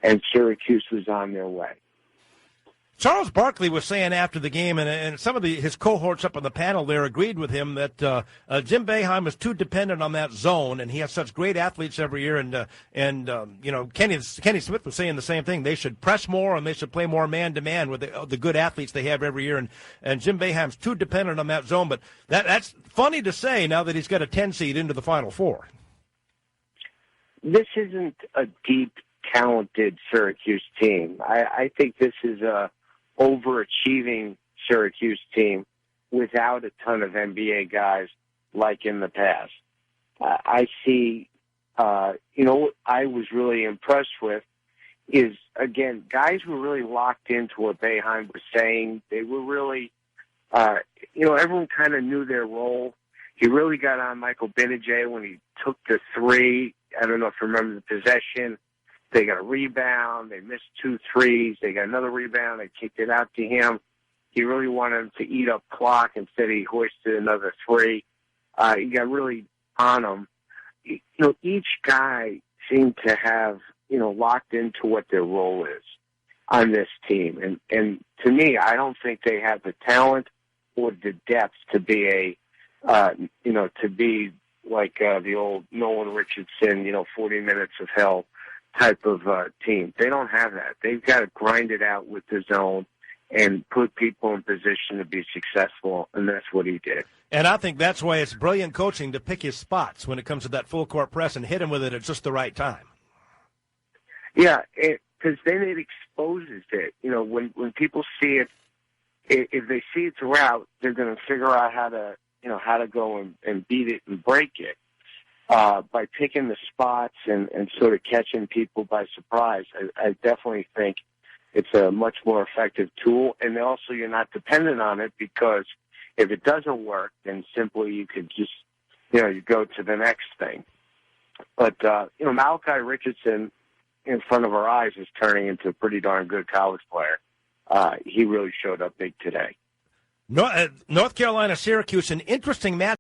and Syracuse was on their way. Charles Barkley was saying after the game, and some of his cohorts up on the panel there agreed with him that Jim Boeheim was too dependent on that zone, and he has such great athletes every year. And Kenny Smith was saying the same thing. They should press more and they should play more man-to-man with the good athletes they have every year. And Jim Boeheim's too dependent on that zone. But that's funny to say now that he's got a 10 seed into the Final Four. This isn't a deep, talented Syracuse team. I think this is a overachieving Syracuse team without a ton of NBA guys like in the past. I see, what I was really impressed with is, again, guys were really locked into what Boeheim was saying. They were really, everyone kind of knew their role. He really got on Michael Benajay when he took the three. I don't know if you remember the possession. They got a rebound. They missed 2 threes. They got another rebound. They kicked it out to him. He really wanted him to eat up clock. Instead, he hoisted another 3. He got really on him. Each guy seemed to have, locked into what their role is on this team. And to me, I don't think they have the talent or the depth to be to be like the old Nolan Richardson, 40 minutes of hell type of team. They don't have that. They've got to grind it out with the zone and put people in position to be successful, and that's what he did. And I think that's why it's brilliant coaching to pick his spots when it comes to that full court press and hit him with it at just the right time. Yeah, because then it exposes it. When people see it, if they see it throughout, they're going to figure out how to go and beat it and break it. By picking the spots and sort of catching people by surprise, I definitely think it's a much more effective tool. And also you're not dependent on it, because if it doesn't work, then simply you could just, you go to the next thing. But, Malachi Richardson in front of our eyes is turning into a pretty darn good college player. He really showed up big today. North Carolina, Syracuse, an interesting match.